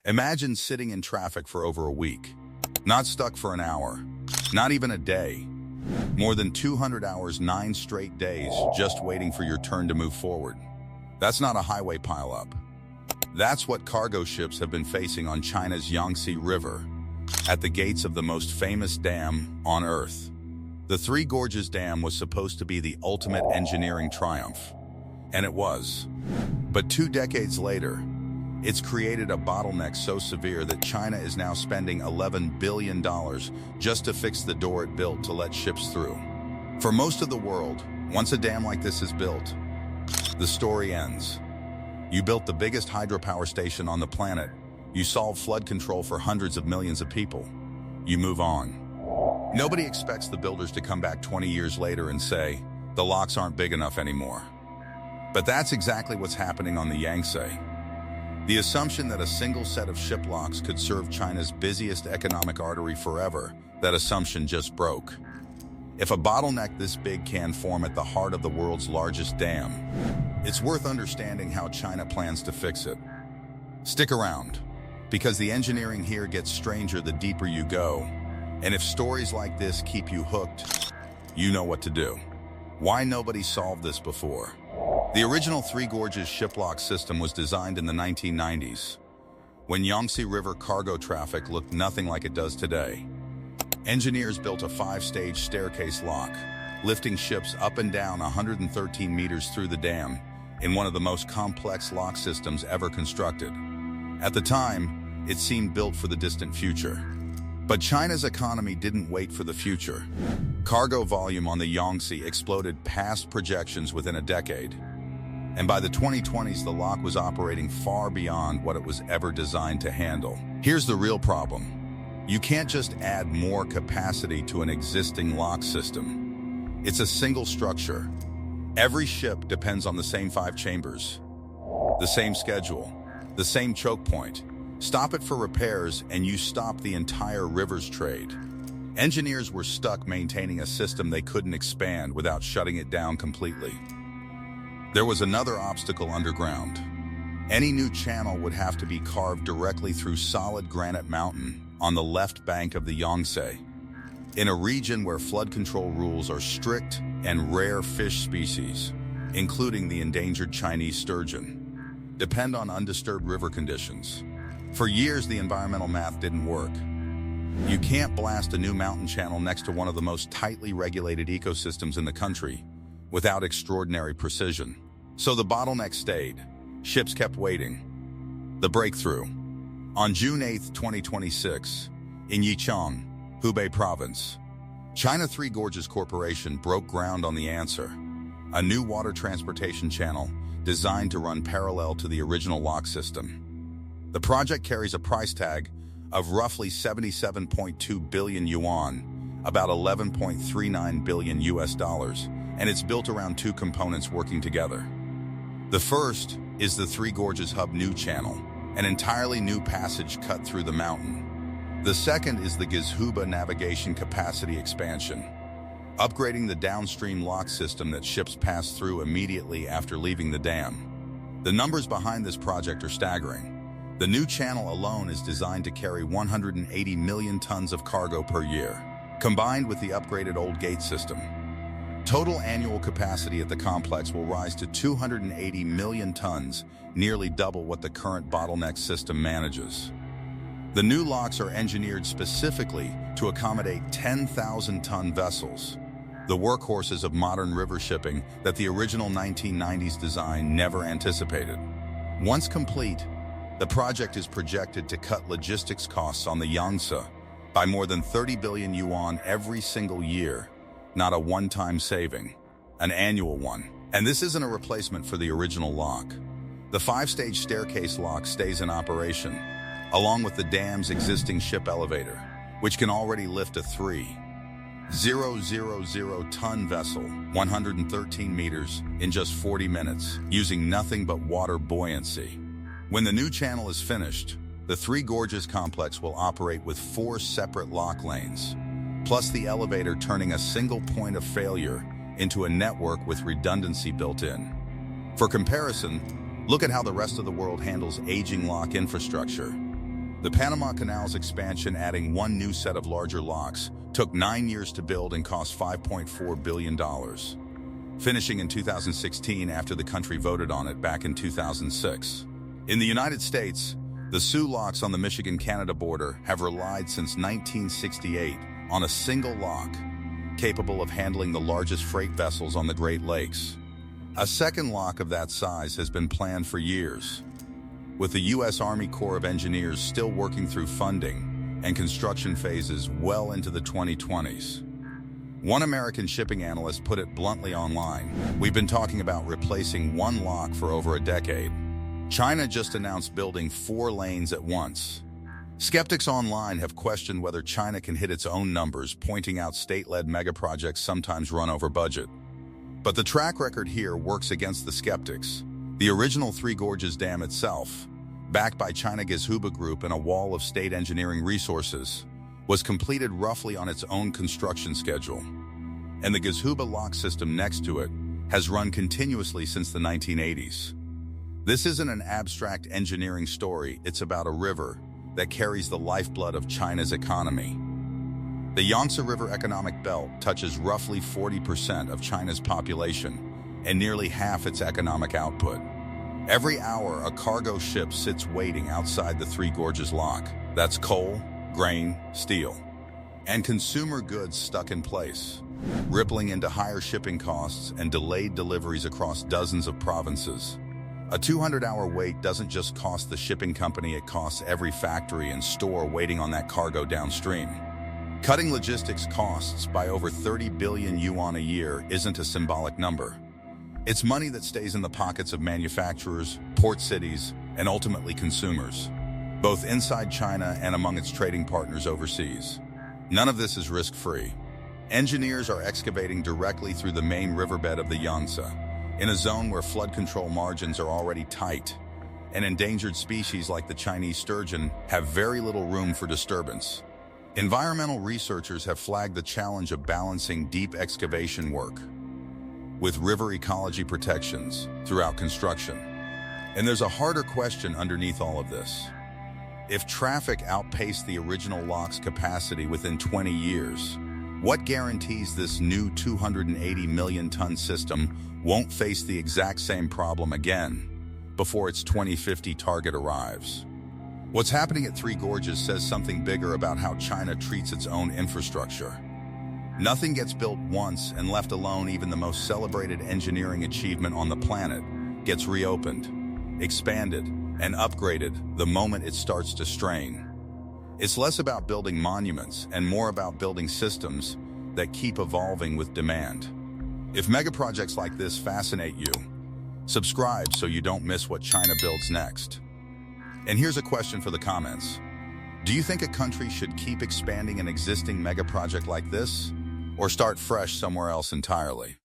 Imagine sitting in traffic for over a week, not stuck for an hour, not even a day. More than 200 hours, 9 straight days, just waiting for your turn to move forward. That's not a highway pileup. That's what cargo ships have been facing on China's Yangtze River, at the gates of the most famous dam on Earth. The Three Gorges Dam was supposed to be the ultimate engineering triumph, and it was. But 2 decades later, it's created a bottleneck so severe that China is now spending $11 billion just to fix the door it built to let ships through. For most of the world, once a dam like this is built, the story ends. You built the biggest hydropower station on the planet. You solved flood control for hundreds of millions of people. You move on. Nobody expects the builders to come back 20 years later and say, the locks aren't big enough anymore. But that's exactly what's happening on the Yangtze. The assumption that a single set of ship locks could serve China's busiest economic artery forever, that assumption just broke. If a bottleneck this big can form at the heart of the world's largest dam, it's worth understanding how China plans to fix it. Stick around, because the engineering here gets stranger the deeper you go. And if stories like this keep you hooked, you know what to do. Why nobody solved this before? The original Three Gorges shiplock system was designed in the 1990s, when Yangtze River cargo traffic looked nothing like it does today. Engineers built a 5-stage staircase lock, lifting ships up and down 113 meters through the dam in one of the most complex lock systems ever constructed. At the time, it seemed built for the distant future. But China's economy didn't wait for the future. Cargo volume on the Yangtze exploded past projections within a decade. And by the 2020s, the lock was operating far beyond what it was ever designed to handle. Here's the real problem. You can't just add more capacity to an existing lock system. It's a single structure. Every ship depends on the same 5 chambers, the same schedule, the same choke point. Stop it for repairs and you stop the entire river's trade. Engineers were stuck maintaining a system they couldn't expand without shutting it down completely. There was another obstacle underground. Any new channel would have to be carved directly through solid granite mountain on the left bank of the Yangtze, in a region where flood control rules are strict and rare fish species, including the endangered Chinese sturgeon, depend on undisturbed river conditions. For years, the environmental math didn't work. You can't blast a new mountain channel next to one of the most tightly regulated ecosystems in the country without extraordinary precision. So the bottleneck stayed. Ships kept waiting. The breakthrough. On June 8, 2026, in Yichang, Hubei Province, China Three Gorges Corporation broke ground on the answer, a new water transportation channel designed to run parallel to the original lock system. The project carries a price tag of roughly 77.2 billion yuan, about 11.39 billion US dollars, and it's built around 2 components working together. The first is the Three Gorges Hub New Channel, an entirely new passage cut through the mountain. The second is the Gezhouba navigation capacity expansion, upgrading the downstream lock system that ships pass through immediately after leaving the dam. The numbers behind this project are staggering. The new channel alone is designed to carry 180 million tons of cargo per year, combined with the upgraded old gate system. Total annual capacity at the complex will rise to 280 million tons, nearly double what the current bottleneck system manages. The new locks are engineered specifically to accommodate 10,000-ton vessels, the workhorses of modern river shipping that the original 1990s design never anticipated. Once complete, the project is projected to cut logistics costs on the Yangtze by more than 30 billion yuan every single year, not a one-time saving, an annual one. And this isn't a replacement for the original lock. The 5-stage staircase lock stays in operation, along with the dam's existing ship elevator, which can already lift a 3,000-ton vessel 113 meters in just 40 minutes, using nothing but water buoyancy. When the new channel is finished, the Three Gorges complex will operate with 4 separate lock lanes, plus the elevator turning a single point of failure into a network with redundancy built in. For comparison, look at how the rest of the world handles aging lock infrastructure. The Panama Canal's expansion, adding one new set of larger locks, took 9 years to build and cost $5.4 billion, finishing in 2016 after the country voted on it back in 2006. In the United States, the Soo locks on the Michigan-Canada border have relied since 1968 on a single lock, capable of handling the largest freight vessels on the Great Lakes. A second lock of that size has been planned for years, with the U.S. Army Corps of Engineers still working through funding and construction phases well into the 2020s. One American shipping analyst put it bluntly online: "We've been talking about replacing one lock for over a decade. China just announced building 4 lanes at once." Skeptics online have questioned whether China can hit its own numbers, pointing out state-led megaprojects sometimes run over budget. But the track record here works against the skeptics. The original Three Gorges Dam itself, backed by China Gezhouba Group and a wall of state engineering resources, was completed roughly on its own construction schedule. And the Gezhouba lock system next to it has run continuously since the 1980s. This isn't an abstract engineering story, it's about a river that carries the lifeblood of China's economy. The Yangtze River Economic Belt touches roughly 40% of China's population and nearly half its economic output. Every hour, a cargo ship sits waiting outside the Three Gorges lock. That's coal, grain, steel, and consumer goods stuck in place, rippling into higher shipping costs and delayed deliveries across dozens of provinces. A 200-hour wait doesn't just cost the shipping company, it costs every factory and store waiting on that cargo downstream. Cutting logistics costs by over 30 billion yuan a year isn't a symbolic number. It's money that stays in the pockets of manufacturers, port cities, and ultimately consumers, both inside China and among its trading partners overseas. None of this is risk-free. Engineers are excavating directly through the main riverbed of the Yangtze, in a zone where flood control margins are already tight, and endangered species like the Chinese sturgeon have very little room for disturbance. Environmental researchers have flagged the challenge of balancing deep excavation work with river ecology protections throughout construction. And there's a harder question underneath all of this. If traffic outpaced the original lock's capacity within 20 years, what guarantees this new 280 million-ton system won't face the exact same problem again before its 2050 target arrives? What's happening at Three Gorges says something bigger about how China treats its own infrastructure. Nothing gets built once and left alone. Even the most celebrated engineering achievement on the planet gets reopened, expanded, and upgraded the moment it starts to strain. It's less about building monuments and more about building systems that keep evolving with demand. If megaprojects like this fascinate you, subscribe so you don't miss what China builds next. And here's a question for the comments. Do you think a country should keep expanding an existing megaproject like this, or start fresh somewhere else entirely?